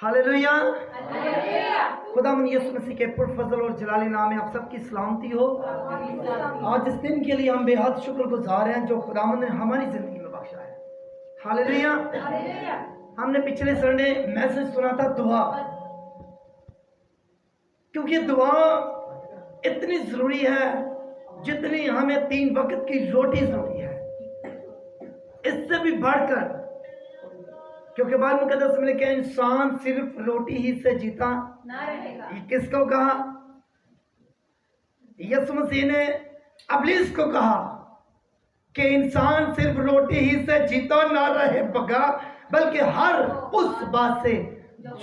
Hallelujah. खुदा यीशु मसीह के पुरफजल और जलाली नाम में आप सबकी सलामती हो। आज इस दिन के लिए हम बेहद शुक्रगुजार हैं जो खुदावंद ने हमारी जिंदगी में बख्शा है। हालेलुया। हमने पिछले संडे मैसेज सुना था दुआ, क्योंकि दुआ इतनी जरूरी है जितनी हमें 3 वक्त की रोटी जरूरी है, इससे भी बढ़कर। क्योंकि बाइबल मुकद्दस में लिखा है इंसान सिर्फ रोटी ही से जीता ना रहेगा। ये किसको कहा? यीशु मसीह ने इब्लीस को कहा कि इंसान सिर्फ रोटी ही से जीता ना रहेगा, बल्कि हर उस बात से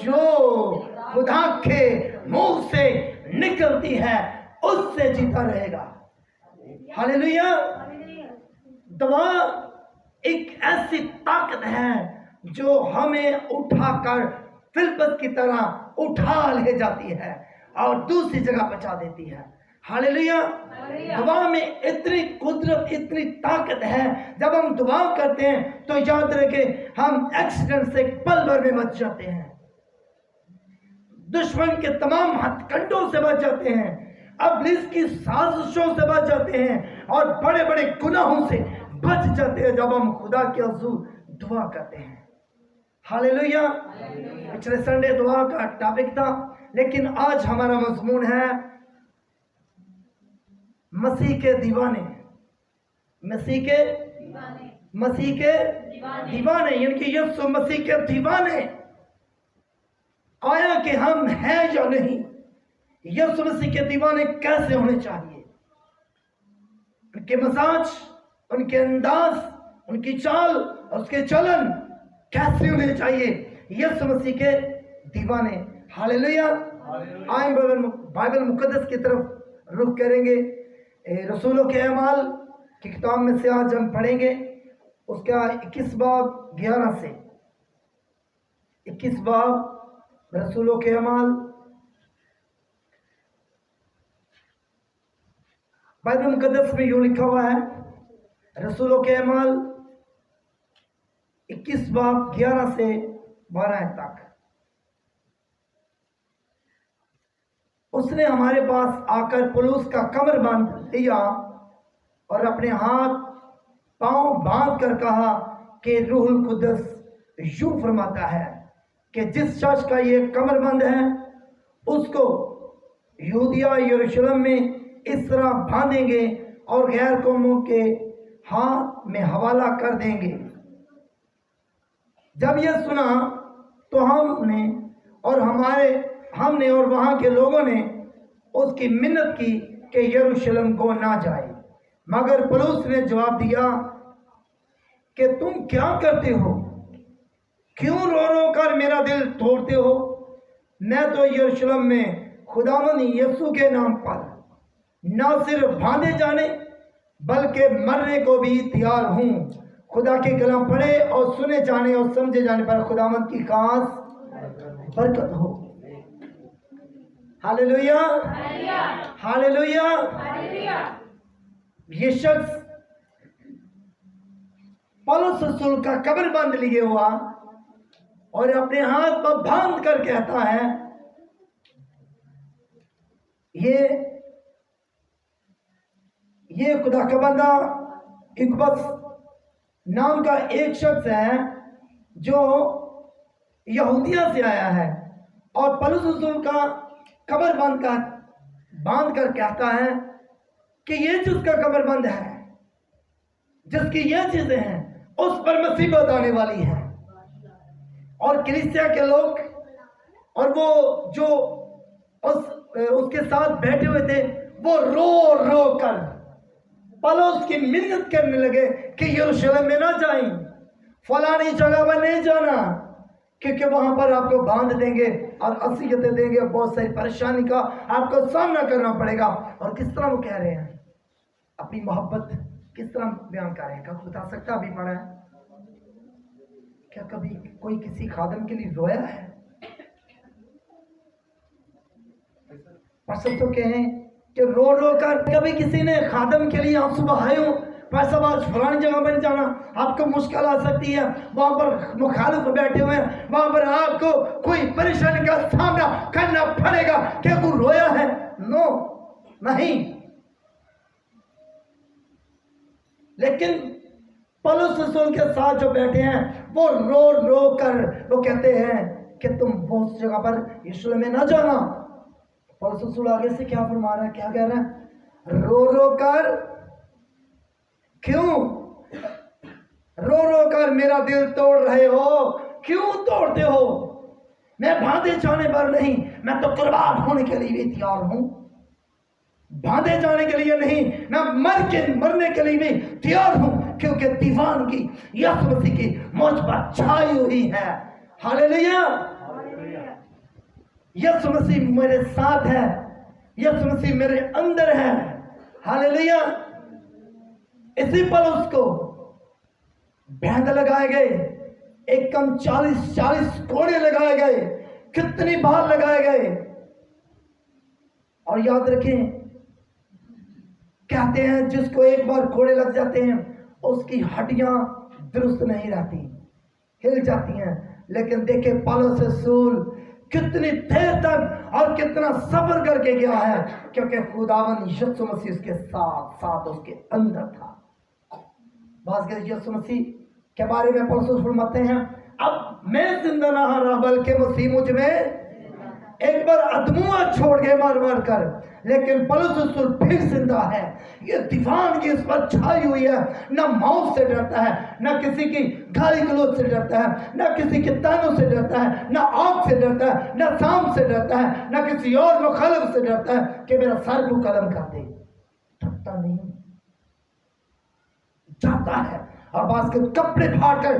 जो खुदा के मुंह से निकलती है उससे जीता रहेगा। हालेलुया। दुआ एक ऐसी ताकत है जो हमें उठाकर फिलिप्पस की तरह उठा ले जाती है और दूसरी जगह पहुंचा देती है। हालेलुया। दुआ में इतनी कुदरत, इतनी ताकत है। जब हम दुआ करते हैं तो याद रखें हम एक्सीडेंट से पल भर में बच जाते हैं, दुश्मन के तमाम हथकंडों से बच जाते हैं, इब्लीस की साजिशों से बच जाते हैं और बड़े बड़े गुनाहों से बच जाते हैं जब हम खुदा के हुजूर दुआ करते हैं। हालेलुया। पिछले संडे दुआ का टॉपिक था, लेकिन आज हमारा मजमून है मसीह के दीवाने। मसीह के दीवाने, यानी कि यीशु मसीह के दीवाने। आया कि हम हैं या नहीं, यीशु मसीह के दीवाने कैसे होने चाहिए, उनके मजाज, उनके अंदाज, उनकी चाल, उसके चलन कैसे होने चाहिए यीशु मसीह के दीवाने। हालेलुया। आए बाइबल मुकद्दस की तरफ रुख करेंगे। रसूलों के अमाल की किताब में से आज हम पढ़ेंगे उसका 21 बाब 11 से 21 बाब रसूलों के अमाल। बाइबल मुकद्दस में यूं लिखा हुआ है, रसूलों के अमाल 21 बाब 11 से 12 तक। उसने हमारे पास आकर पौलुस का कमर बांध लिया और अपने हाथ पांव बांध कर कहा कि रूहुल कुद्दस यूं फरमाता है कि जिस शख्स का ये कमर बंद है उसको यहूदिया यरूशलेम में इस तरह बांधेंगे और गैर कौमों के हाथ में हवाला कर देंगे। जब यह सुना तो हमने और वहां के लोगों ने उसकी मिन्नत की कि यरूशलेम को ना जाए, मगर पौलुस ने जवाब दिया कि तुम क्या करते हो, क्यों रो रो कर मेरा दिल तोड़ते हो? मैं तो यरूशलेम में खुदावंद यीशु के नाम पर न सिर्फ बांधे जाने बल्कि मरने को भी तैयार हूं। खुदा के कलाम पढ़े और सुने जाने और समझे जाने पर खुदावंद की खास बरकत हो। हालेलुया। हालेलुया। ये शख्स पौलुस रसूल का कमर बांध लिए हुआ और अपने हाथ पर बांध कर कहता है, ये खुदा का बंदा इकबस नाम का एक शख्स है जो यहूदिया से आया है और पौलुस रसूल का कमर बांध कर कहता है कि ये जिसका कमर बंद है, जिसकी ये चीजें हैं, उस पर मुसीबत आने वाली है। और कलीसिया के लोग और वो जो उसके साथ बैठे हुए थे वो रो रो कर पौलुस की मिन्नत करने लगे कि यरूशलेम में ना जाएं, फलानी जगह पर नहीं जाना, क्योंकि वहां पर आपको बांध देंगे और असीयतें देंगे, बहुत सारी परेशानी का आपको सामना करना पड़ेगा। और किस तरह वो कह रहे हैं, अपनी मोहब्बत किस तरह बयान कर रहे हैं? क्या बता सकता अभी पढ़ा है? क्या कभी कोई किसी खादम के लिए रोया है? पसंद तो कहें कि रो रो कर कभी किसी ने खादम के लिए आंसू बहाए हो? पैसा आज फलानी जगह पर नहीं जाना, आपको मुश्किल आ सकती है, वहां पर मुखालिफ बैठे हुए हैं, वहां पर आपको कोई परेशानी का सामना करना पड़ेगा। क्या तू रोया है? नो, नहीं। लेकिन पौलुस रसूल के साथ जो बैठे हैं वो रो रो कर वो कहते हैं कि तुम वो उस जगह पर यरूशलेम में ना जाना। पौलुस रसूल आगे से क्या फरमा रहा है, क्या कह रहा है? रो रो कर, क्यों रो रो कर मेरा दिल तोड़ रहे हो? क्यों तोड़ते हो? मैं बांधे जाने पर नहीं, मैं तो कुर्बान होने के लिए भी तैयार हूं। बांधे जाने के लिए नहीं, मैं मरने के लिए भी तैयार हूं, क्योंकि दीवानगी यीशु मसीह की मुझ पर छाई हुई है। हालेलुया। यीशु मसीह मेरे साथ है, यीशु मसीह मेरे अंदर है। हालेलुया। इसी पर उसको बैंड लगाए गए, एक कम 40 कोड़े लगाए गए, कितनी बार लगाए गए। और याद रखें, कहते हैं जिसको एक बार कोड़े लग जाते हैं उसकी हड्डियां दुरुस्त नहीं रहती, हिल जाती हैं। लेकिन देखे पौलुस रसूल कितनी देर तक और कितना सफर करके गया है, क्योंकि खुदावन यीशु मसीह उसके साथ साथ उसके अंदर था। बात करें यीशु मसीह के बारे में पौलुस रसूल फरमाते हैं, अब मैं जिंदा ना रहा बल्कि मसीह मुझ में। एक बार अदमुआ छोड़ गए मार मार कर, लेकिन पौलुस रसूल फिर जिंदा है। ये दीवानगी इस पर छाई हुई है। न मौत से डरता है, न किसी की गाली गलौज से डरता है, न किसी के तानों से डरता है, न आग से डरता है, न सांप से डरता है, न किसी और मुखालिफ से डरता है कि मेरा सर को कलम कर दे। डरता नहीं, जाता है और बास के कपड़े फाड़ कर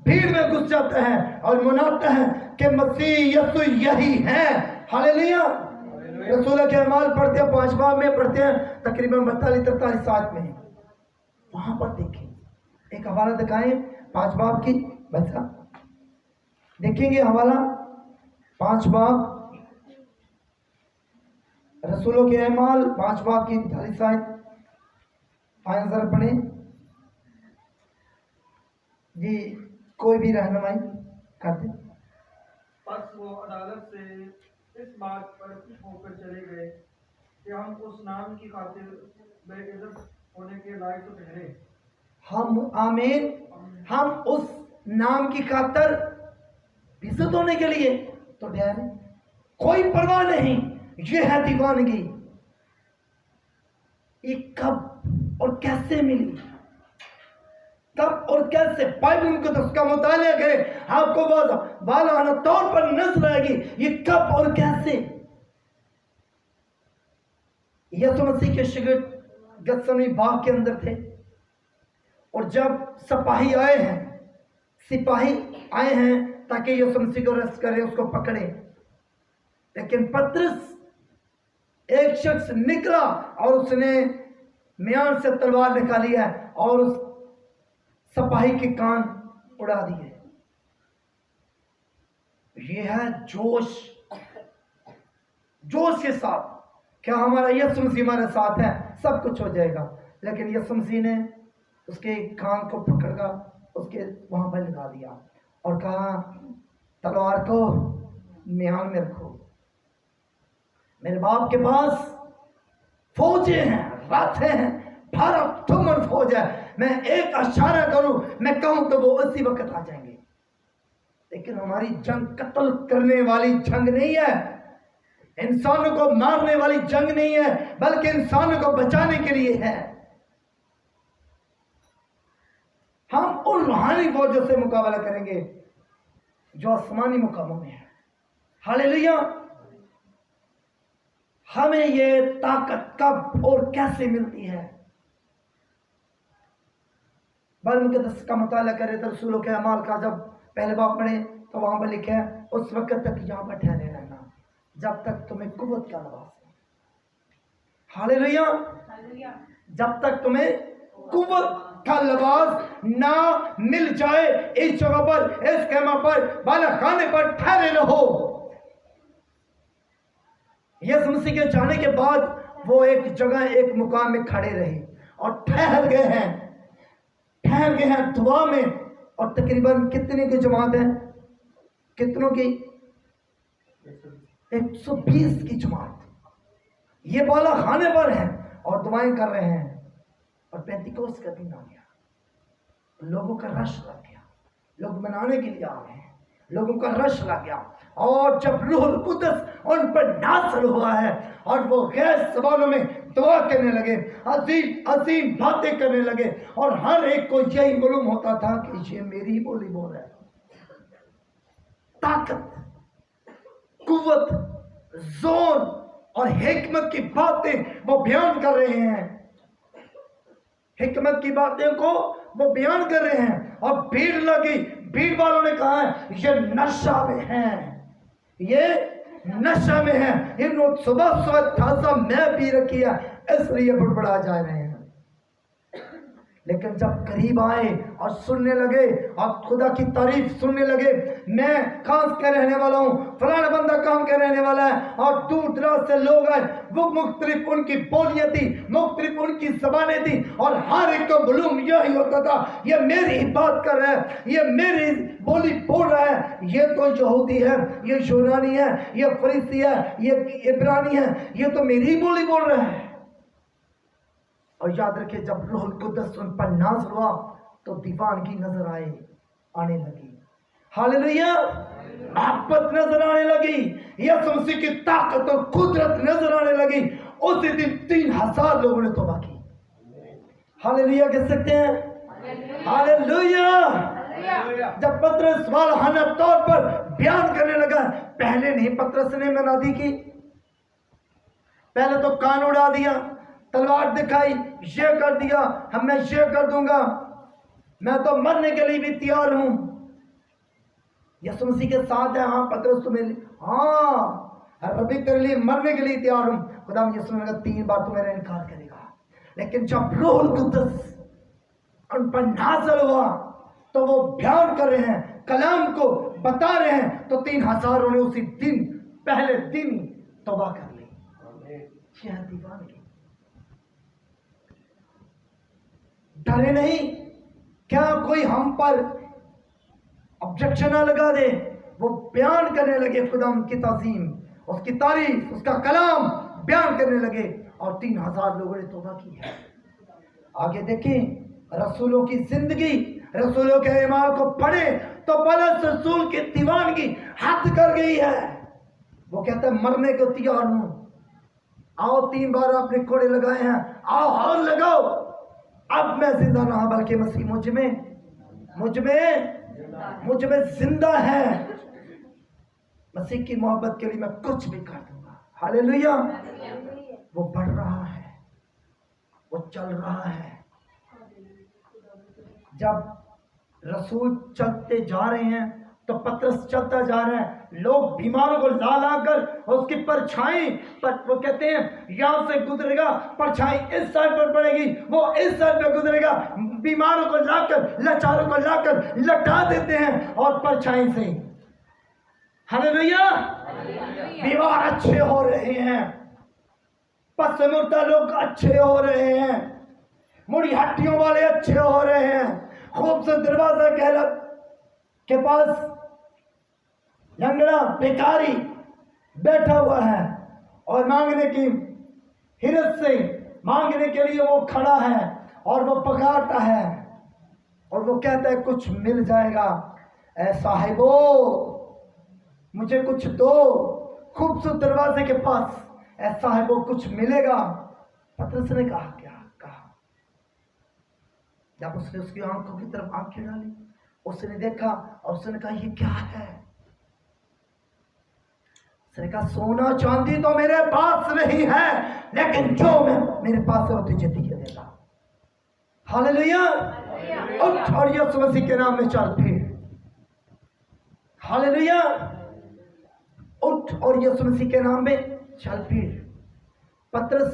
भीड़ में घुस जाता है और मनाता है कि मसीह यीशु यही है। हालेलुया। रसूल के अमाल पढ़ते हैं, 5 बाब में पढ़ते हैं, तकरीबन 42-43 साथ में। वहां पर देखें, एक हवाला दिखाएं 5 बाब की, बच्चा देखेंगे हवाला 5 बाब, रसूलों के अमाल 5 बाब की 42 साथ। आए नजर पढ़े जी, कोई भी रहनुमाई करते। बस वो अदालत से इस बात पर होकर चले गए कि हम उस नाम की खातिर बेइज्जत होने के लायक तो ठहरे। हम आमीन, हम उस नाम की खातिर बेइज्जत होने के लिए तो ठहरे। कोई परवाह नहीं। ये है दीवानगी। ये कब और कैसे मिली, कब और कैसे? बाइबल को तो उसका मुताला करें, आपको बालाना तौर पर नजर आएगी ये कब और कैसे। यीशु मसीह के शागिर्द गत्समनी बाग के अंदर थे, और जब सिपाही आए हैं ताकि यीशु मसीह को अरेस्ट करें, उसको पकड़े, लेकिन पतरस एक शख्स निकला और उसने म्यान से तलवार निकाली है और उस सिपाही के कान उड़ा दिए। यह है जोश के साथ, क्या हमारा यीशु मसीह हमारे साथ है सब कुछ हो जाएगा। लेकिन यीशु मसीह ने उसके कान को पकड़कर उसके वहां पर लगा दिया और कहा, तलवार को म्यान में रखो, मेरे बाप के पास फौजें हैं, रातें हैं, भारत तुमन फौज है। मैं एक इशारा करूं, मैं कहूं तो वो उसी वक्त आ जाएंगे। लेकिन हमारी जंग कत्ल करने वाली जंग नहीं है, इंसानों को मारने वाली जंग नहीं है, बल्कि इंसानों को बचाने के लिए है। हम उन रूहानी फौजों से मुकाबला करेंगे जो आसमानी मुकामों में है। हालेलुया। हमें ये ताकत कब और कैसे मिलती है? मुक़द्दस का मुताला करें तो रसूलों के अमाल का जब पहले बाब पढ़े तो वहां पर लिखा है, उस वक्त तक यहां पर ठहरे रहना जब तक तुम्हें कुव्वत का लिबास। हालेलुया। जब तक तुम्हें कुव्वत का लिबास ना मिल जाए, इस जगह पर, इस खेमा पर, बाला खाने पर ठहरे रहो। यीशु मसीह के जाने के बाद वो एक जगह, एक मुकाम में खड़े रहे और ठहर गए हैं। ठहर गए हैं दुआ में। और तकरीबन कितने की जमात है? कितनों की? 120 की जमात ये बाला खाने पर है और दुआएं कर रहे हैं। और पेंतिकोस्त का दिन आ गया, लोगों का रश लग गया, लोग मनाने के लिए आ गए हैं, लोगों का रश लग गया। और जब रूहुल कुद्दस उन पर नाज़िल हुआ है और वो गैर ज़बानों में दुआ करने लगे, अजीम अजीम बातें करने लगे, और हर एक को यही मालूम होता था कि ये मेरी ही बोली बोल रहा है। ताकत, कुव्वत, जोर और हिकमत की बातें वो बयान कर रहे हैं, हिकमत की बातें को वो बयान कर रहे हैं। और भीड़ लगी, भीड़ वालों ने कहा है ये नशा में है, ये नशा में है, इन सुबह सुबह ताजा मैं पी रखी है इसलिए बड़बड़ा जा रहे हैं। लेकिन जब करीब आए और सुनने लगे और खुदा की तारीफ सुनने लगे, मैं कहाँ का रहने वाला हूँ, फलाना बंदा कहाँ का रहने वाला है, और दूर दराज से लोग आए, वो मुख्तलिफ उनकी बोलियां थी, मुख्तलिफ उनकी ज़बानें थी, और हर एक को मालूम यही होता था ये मेरी ही बात कर रहा है, ये मेरी बोली बोल रहा है, ये तो यहूदी है, ये यूनानी है, ये फरीसी है, ये इब्रानी है, ये तो मेरी ही बोली बोल रहा है। और याद रखिए जब रूहुल कुद्दस उन पर नाज़िल हुआ तो दीवानगी नजर आने लगी, हालेलुया, मोहब्बत नजर आने लगी, यीशु मसीह की ताकत और कुदरत नजर आने लगी। उसी दिन 3000 लोगों ने तौबा की। हालेलुया कह सकते हैं? हालेलुया। जब पतरस वालहाना तौर पर बयान करने लगा, पहले नहीं पतरस ने मनादी की, पहले तो कान उड़ा दिया, तलवार दिखाई, ये कर दिया, मैं ये कर दूंगा, मैं तो मरने के लिए भी तैयार हूं। यीशु मसीह के साथ है, हाँ पतरस तुम्हें, हाँ रबी तेरे लिए मरने के लिए तैयार हूं। खुदा यीशु ने कहा 3 बार तू मेरा इनकार करेगा। लेकिन जब रूहुल कुद्दस उन पर नाज़िल हुआ तो वो बयान कर रहे हैं, कलाम को बता रहे हैं, तो 3000 ने उसी दिन पहले दिन तौबा कर ली। यह दीवानगी। डरे नहीं, क्या कोई हम पर ऑब्जेक्शन ना लगा दे, वो बयान करने लगे खुदा की ताज़ीम, उसकी तारीफ, उसका कलाम बयान करने लगे, और 3000 लोगों ने तौबा की है। आगे देखें रसूलों की जिंदगी, रसूलों के ईमान को पढ़े तो पौलुस रसूल की दीवानगी हद कर गई है। वो कहता है मरने को तैयार हूं, आओ 3 बार आपने कोड़े लगाए हैं, आओ और लगाओ, अब मैं जिंदा ना बल्कि मसीह मुझ में जिंदा है। मसीह की मोहब्बत के लिए मैं कुछ भी कर दूंगा। हालेलुया। वो बढ़ रहा है, वो चल रहा है। जब रसूल चलते जा रहे हैं तो पतरस चलता जा रहा है, लोग बीमारों को ला ला कर उसकी परछाई पर, वो कहते हैं यहां से गुजरेगा, परछाई इस साइड पर पड़ेगी, वो इस साइड पर गुजरेगा, बीमारों को लाकर, लाचारों को लाकर लटा देते हैं और परछाई से, हालेलुया, बीमार अच्छे हो रहे हैं, पस मुर्दा लोग अच्छे हो रहे हैं, मुड़ी हड्डियों वाले अच्छे हो रहे हैं। खूबसूरत दरवाजा कहलत के पास लंगड़ा बेकारी बैठा हुआ है और मांगने की हिरत से मांगने के लिए वो खड़ा है और वो पकाता है और वो कहता है कुछ मिल जाएगा, ऐ साहिबो मुझे कुछ दो। खूबसूरत दरवाजे के पास ऐ साहिबो कुछ मिलेगा। पतरस ने कहा क्या कहा? जब उसने उसकी आंखों की तरफ आंखें डाली, उसने देखा और उसने कहा ये क्या है? उसने कहा सोना चांदी तो मेरे पास नहीं है, लेकिन जो मैं मेरे पास है वो तुझे दिखे देगा। हालेलुया। उठ और यीशु मसीह के नाम में चल फिर। हालेलुया। उठ और यीशु मसीह के नाम में चल फिर। पतरस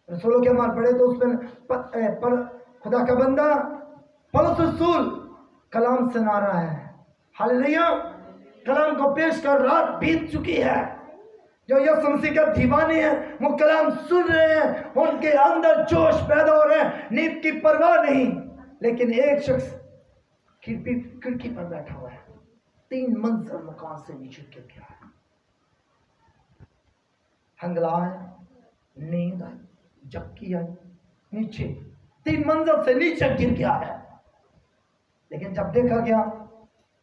रसूलों के मार पड़े तो उसमें पर खुदा का बंदा पौलुस रसूल कलाम सुना रहा है। हालेलुया। कलाम को पेश कर रात बीत चुकी है। जो यीशु मसीह के दीवाने हैं वो कलाम सुन रहे हैं, उनके अंदर जोश पैदा हो रहे हैं, नींद की परवाह नहीं। लेकिन एक शख्स खिड़की पर बैठा हुआ है, 3 मंजिल मकान से नीचे गिर गया है। हंगलाया, नींद आई, झपकी आई, नीचे 3 मंजिल से नीचे गिर गया है। लेकिन जब देखा गया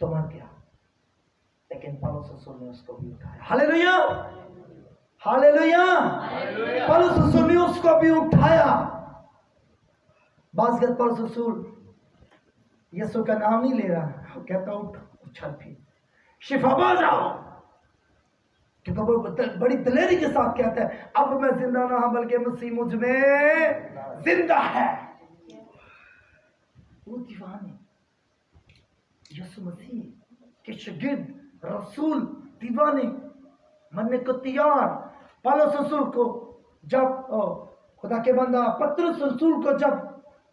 तो मर गया। लेकिन पौलुस रसूल ने उसको भी उठाया। Hallelujah, hallelujah. पौलुस रसूल ने उसको भी उठाया। बाज़ पौलुस रसूल यीशु का नाम नहीं ले रहा, वो कहता उठ, उछल फिर, शिफा पा जाओ। क्योंकि वो बड़ी दिलेरी के साथ कहता है, अब मैं जिंदा ना हूं बल्कि मसीह मुझ में जिंदा है। वो दीवाने यीशु मसीह के शागिर्द, रसूल, दीवाने मरने को तैयार। पौलुस रसूल को जब खुदा के बंदा पतरस रसूल को जब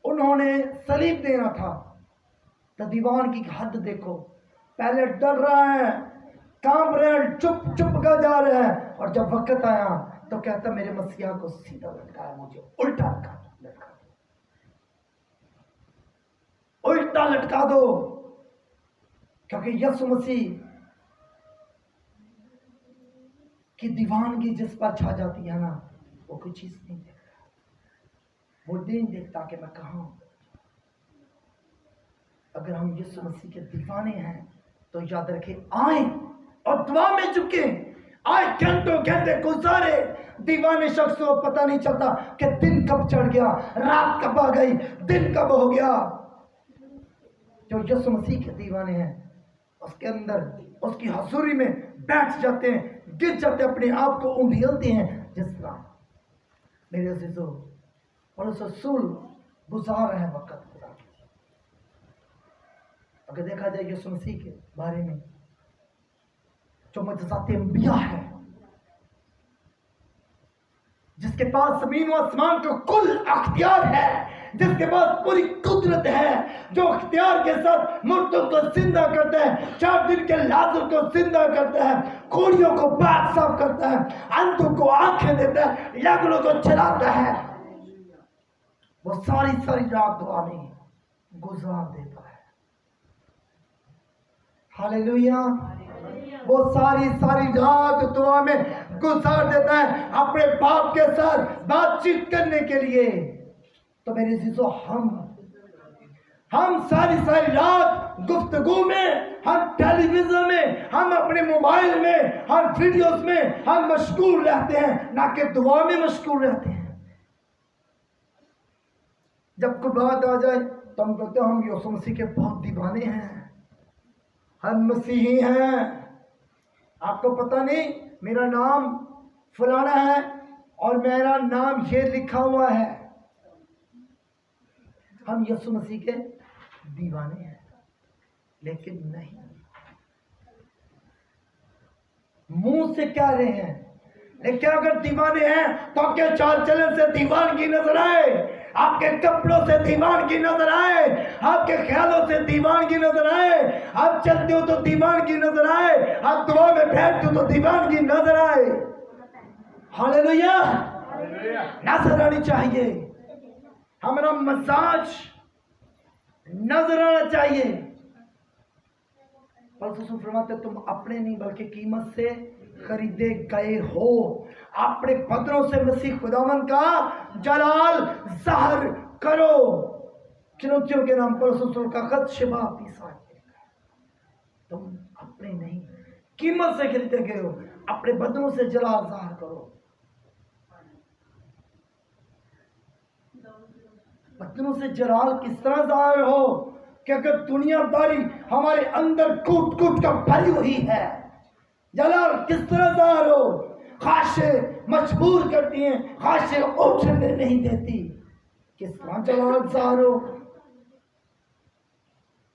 उन्होंने सलीब देना था, तो दीवान की हद देखो। पहले डर रहा है, कांप रहे हैं, चुप चुप का जा रहे हैं, और जब वक्त आया तो कहता मेरे मसीहा को सीधा लटकाया, मुझे उल्टा लटका दो, उल्टा लटका दो। क्योंकि यीशु मसीह की दीवानगी जिस पर छा जाती है ना, वो कोई चीज नहीं देखता, वो नहीं देखता कि मैं कहां हूं। अगर हम यीशु मसीह के दीवाने हैं तो याद रखें, आए और दुआ में झुके, आए घंटों घंटे गुजारे। दीवाने शख्स को पता नहीं चलता कि दिन कब चढ़ गया, रात कब आ गई, दिन कब हो गया। जो यीशु मसीह के दीवाने हैं उसके अंदर, उसकी हजूरी में बैठ जाते हैं, गिर जाते हैं, अपने आप को उंडेलते हैं। जिस तरह मेरे अजीजों पौलुस रसूल गुजार रहे हैं वक्त खुदा के। अगर देखा जाए यीशु मसीह के बारे में, जो मुअज्जिज़ात अंबिया है, जिसके पास ज़मीन व आसमान का कुल अख्तियार है, जिसके पास पूरी कुदरत है, जो अख्तियार के साथ मुर्दों को जिंदा करता है, 4 दिन के लाज़र को जिंदा करता है, कोढ़ियों को पाक साफ करता है, अंधों को आंखें देता है, लंगड़ों को चलाता है, वो सारी सारी रात दुआ में गुजार देता है। हालेलुया। वो सारी सारी रात दुआ में गुजार देता है अपने बाप के साथ बातचीत करने के लिए। तो मेरे जीजो, हम सारी सारी रात गुफ्तगू में, हम टेलीविजन में, हम अपने मोबाइल में, हम वीडियोस में हम मशगूल रहते हैं, ना कि दुआ में मशगूल रहते हैं। जब कोई बात आ जाए तो हम कहते हैं हम यीशु मसीह के बहुत दीवाने हैं, हम मसीही हैं। आपको पता नहीं मेरा नाम फलाना है और मेरा नाम ये लिखा हुआ है। हम यीशु मसीह के दीवाने हैं, लेकिन नहीं, मुंह से कह रहे हैं, लेकिन अगर दीवाने हैं तो आपके चाल चलन से दीवानगी नजर आए, आपके कपड़ों से दीवानगी नजर आए, आपके ख्यालों से दीवानगी नजर आए, आप चलते हो तो दीवानगी नजर आए, आप दुआ में बैठते हो तो दीवानगी नजर आए। हालेलुया। नजर आनी चाहिए, हमारा मजाज नजर आना चाहिए। पौलुस फरमाते तुम अपने नहीं बल्कि कीमत से खरीदे गए हो, अपने बदनों से मसीह खुदावन का जलाल ज़ाहिर करो। चुनौतियों के नाम पर रसूल का खत शिबा पीसा, तुम अपने नहीं कीमत से खरीदे गए हो, अपने बदनों से जलाल ज़ाहिर करो। बदनों से जलाल किस तरह ज़ाहिर हो कि अगर दुनियादारी हमारे अंदर कूट कूट कर भरी हुई है, जलाल किस तरह ज़ाहिर हो। ख्वाहिशें मजबूर करती हैं, ख्वाहिशें उठने नहीं देती, किस तरह जलाल ज़ाहिर हो।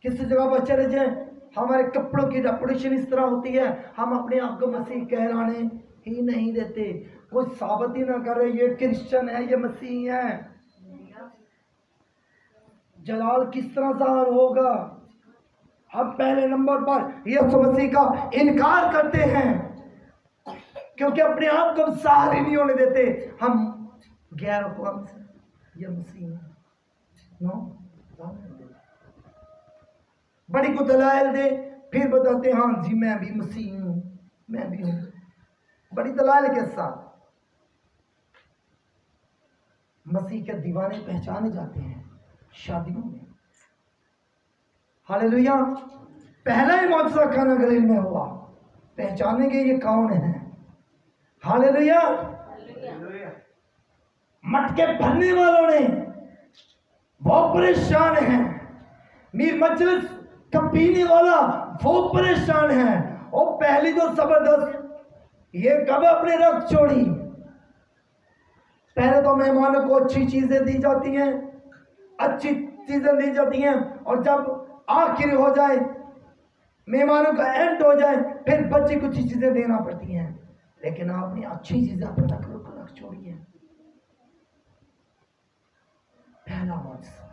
किसी जगह पर चले जाए, हमारे कपड़ों की रेपुटेशन इस तरह होती है, हम अपने आप को मसीह कहलाने ही नहीं देते, कोई साबित ही ना करे ये क्रिश्चियन है, ये मसीह है। जलाल किस तरह ज़ाहिर होगा। हम पहले नंबर पर यीशु मसीह का इनकार करते हैं, क्योंकि अपने आप को ज़ाहिर ही नहीं होने देते। हम गैर अक़वाम से ये मसीह नो बड़ी को दलाइल दे, फिर बताते हाँ जी मैं भी मसीह हूँ, मैं भी हूँ, बड़ी दलाइल के साथ। मसीह के दीवाने पहचाने जाते हैं शादियों में। हालेलुया। पहला ही मौजूदा खाना गलील में हुआ, पहचानेंगे ये कौन है। हालेलुया। मटके भरने वालों ने वो परेशान है, मीर मजलिस का पीने वाला वो परेशान है। और पहली जो जबरदस्त, ये कब अपने रख छोड़ी। पहले तो मेहमानों को अच्छी चीजें दी जाती हैं, अच्छी चीजें दी जाती हैं, और जब आखिर हो जाए, मेहमानों का एंड हो जाए, फिर बच्चे कुछ चीजें देना पड़ती हैं। लेकिन आपने अच्छी चीजें अपने तक रख छोड़ी है। पहला मौजूदा,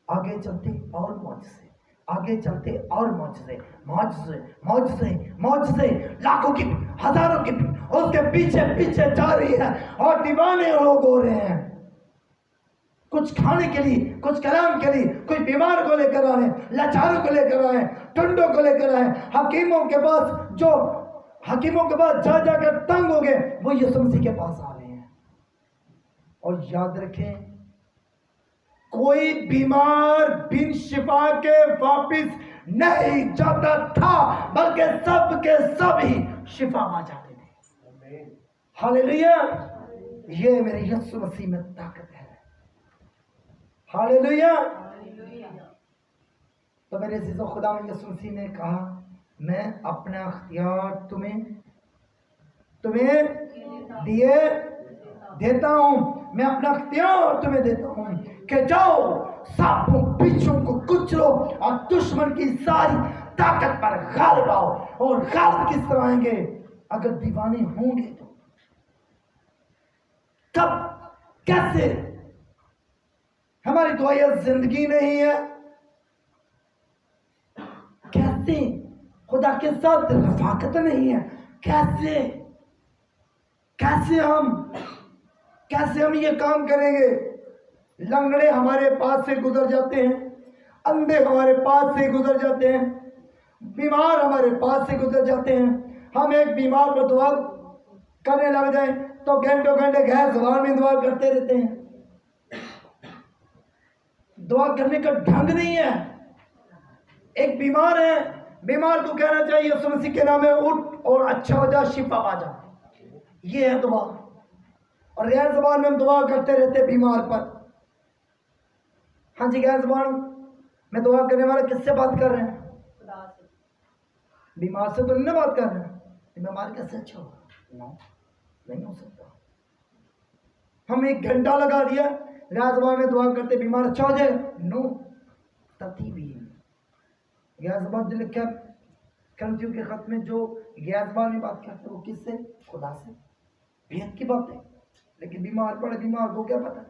आगे चलते और मौजूदे, आगे चलते और मौजूदे, मौजूदे मौजूदे मौजूदे, लाखों की हजारों की उसके पीछे पीछे जा रही है और दीवाने लोग हो रहे हैं। कुछ खाने के लिए, कुछ कलाम के लिए, कोई बीमार को लेकर आए, लाचारों को लेकर आए, टुंडों को लेकर आए, हकीमों के पास, जो हकीमों के पास जा जाकर तंग हो गए, वो यीशु मसीह के पास आ रहे हैं। और याद रखें, कोई बीमार बिन शिफा के वापिस नहीं जाता था, बल्कि सब के सब ही शिफा पा जाते थे। हालेलुया। ये मेरे यीशु मसीह में ताकत है। हालेलुया। तो मेरे अजीजों, खुदा में यीशु मसीह ने कहा, मैं अपना अख्तियार तुम्हें दिए देता हूं, मैं अपना अख्तियार तुम्हें देता हूं कि जाओ सांपों बिच्छों को कुचलो और दुश्मन की सारी ताकत पर गालिब आओ। और गालिब किस तरह आएंगे? अगर दीवाने होंगे तो। कब, कैसे? हमारी दुआ जिंदगी नहीं है, कैसे? खुदा के साथ रफाकत नहीं है, कैसे? कैसे हम ये काम करेंगे? लंगड़े हमारे पास से गुजर जाते हैं, अंधे हमारे पास से गुजर जाते हैं, बीमार हमारे पास से गुजर जाते हैं। हम एक बीमार पर दुआ करने लग जाए तो घंटों घंटे गैर ज़बान में दुआ करते रहते हैं। दुआ करने का ढंग नहीं है। एक बीमार है, बीमार को कहना चाहिए यीशु मसीह के नाम में उठ और अच्छा हो जा, शिफा पा जा। ये है दुआ। और गैर ज़बान में हम दुआ करते रहते बीमार पर। हाँ जी, गैर ज़बान में दुआ करने वाले किससे बात कर रहे हैं? बीमार से तो नहीं बात कर रहे हैं। बीमार कैसे अच्छा होगा? नहीं हो सकता। हम एक घंटा लगा दिया गैर ज़बान में दुआ करते, बीमार अच्छा हो जाए? नो, तती भी गैर ज़बान जो लिखा करंथियों के खत में, जो गैर ज़बान में बात करते वो किससे? खुदा से। भेद की बात है। लेकिन बीमार पड़े, बीमार को क्या पता?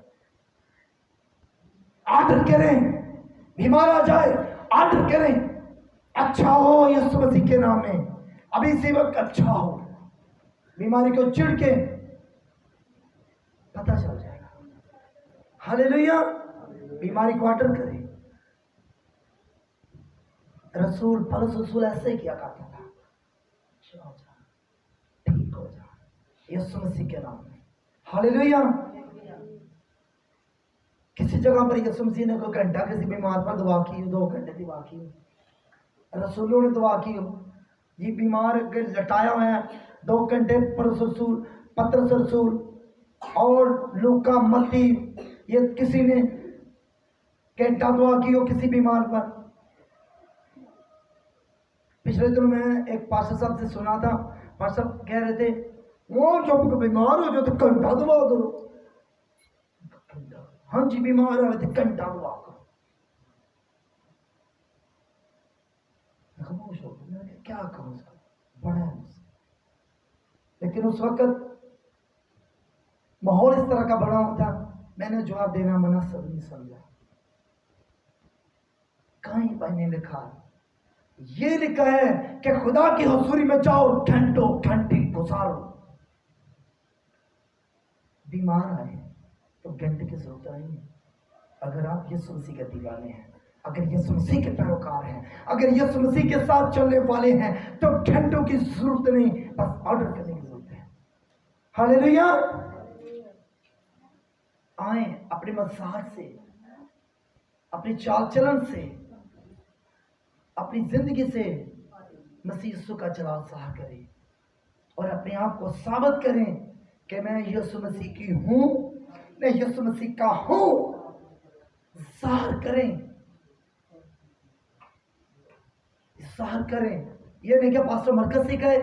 आर्डर करें, बीमार आ जाए, आर्डर करें, अच्छा हो यीशु मसीह के नाम में, अभी इसी वक्त अच्छा हो। बीमारी को चिढ़के पता चल जाएगा। हालेलुया। बीमारी को आर्डर करें। रसूल पौलुस रसूल ऐसे ही किया करता था, ठीक हो जा यीशु मसीह के नाम में। हालेलुया। किसी जगह पर यीशु मसीह ने कोई घंटा किसी बीमार पर दुआ की, 2 घंटे दुआ की, रसूलों ने दुआ की, ये बीमार लटाया हुआ है 2 घंटे पर रसूल, पतरस रसूल और लूका, मत्ती, ये किसी ने घंटा दुआ की हो किसी बीमार पर। पिछले दिनों में एक पास्टर साहब से सुना था, पास्टर साहब कह रहे थे, वो जब बीमार हो जो तो घंटा दुआ करो। हाँ जी, बीमार हो तो घंटा दुआ करो। खामोश हो गया, क्या करूं उसका, बड़ा है मुझसे। लेकिन उस वक्त माहौल इस तरह का बड़ा था, मैंने जवाब देना मना सब नहीं समझा। कहीं मैंने लिखा, ये लिखा है कि खुदा की हुजूरी में जाओ, घंटों घंटे गुजारो। बीमार आए तो घंटे की जरूरत नहीं है। अगर आप यीशु मसीह के दीवाने हैं, अगर यीशु मसीह के पैरोकार हैं, अगर यीशु मसीह के साथ चलने वाले हैं, तो घंटों की जरूरत नहीं, बस ऑर्डर करने की जरूरत है। हालेलुया। आए अपने मज़ार से, अपने चाल चलन से, अपनी जिंदगी से मसीह यीशु का जलाल ज़ाहिर करें और अपने आप को साबित करें कि मैं यीशु मसीह की हूं, मैं यीशु मसीह का हूं। ज़ाहिर करें, ज़ाहिर करें। ये नहीं कि पास्टर मरकज से कहे,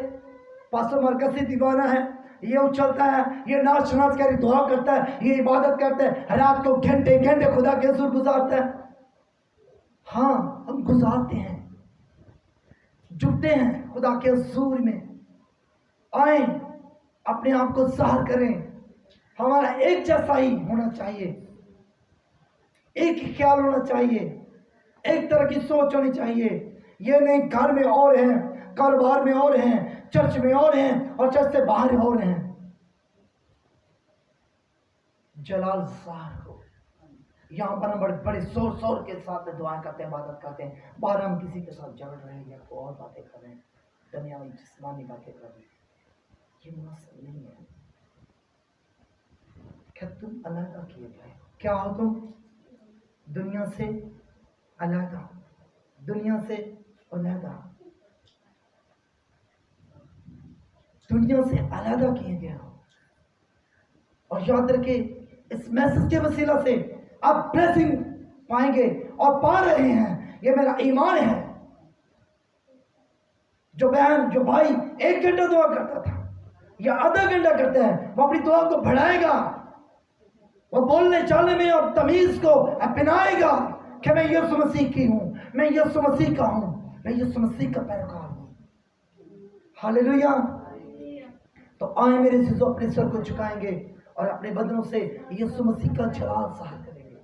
पास्टर मरकज से दीवाना है, ये उछलता है, ये नाच नाच कर दुआ करता है, ये इबादत करता है, रात को घंटे घंटे खुदा के हुजूर गुजारता है। हाँ, हम गुजारते हैं, जुटते हैं खुदा के हुजूर में। आए अपने आप को ज़ाहिर करें। हमारा एक जैसा ही होना चाहिए, एक ही ख्याल होना चाहिए, एक तरह की सोच होनी चाहिए। ये नहीं घर में और हैं, कारोबार में और हैं, चर्च में और हैं और चर्च से बाहर और हैं। जलाल ज़ाहिर हो। यहाँ पर हम बड़े शोर शोर के साथ में दुआएं करते हैं, इबादत करते हैं, बाहर हम किसी के साथ झगड़ रहे हैं या कोई और बातें कर रहे हैं, दुनियावी जिस्मानी बातें कर रहे हैं। ये मुनासिब नहीं है। क्या तुम अलग किए गए? क्या हो तुम? दुनिया से अलग, दुनिया से अलग, दुनिया से अलग किए गए हो। और याद रखे, इस मैसेज के वसीला से आप ब्लेसिंग पाएंगे और पा रहे हैं। ये मेरा ईमान है। जो बहन, जो भाई 1 घंटा दुआ करता था या आधा घंटा करता है, वो अपनी दुआ को बढ़ाएगा, वो बोलने चालने में और तमीज को अपनाएगा कि मैं यीशु मसीह की हूं, मैं यीशु मसीह का हूं, मैं यीशु मसीह का पैरोकार हूं। हालेलुया। तो आए मेरे सिसो, अपने सर को झुकाएंगे और अपने बदनों से यीशु मसीह का जलाल ज़ाहिर करेंगे,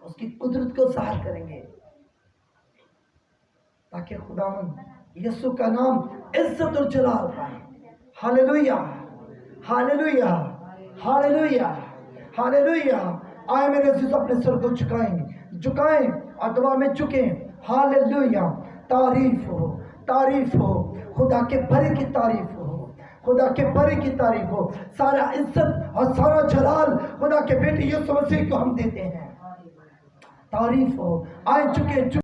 उसकी कुदरत को ज़ाहिर करेंगे, ताकि खुदावंद यीशु का नाम इज्जत और जलाल पाए। Hallelujah, hallelujah, hallelujah, hallelujah. आए मेरे सिसो, अपने सर को झुकाएं और दुआ में झुकें। हालेलुया। तारीफ हो, तारीफ हो, खुदा के बड़े की तारीफ हो, खुदा के बड़े की तारीफ हो। सारा इज्जत और सारा जलाल खुदा के बेटे यीशु मसीह को हम देते हैं। तारीफ हो। आए झुके।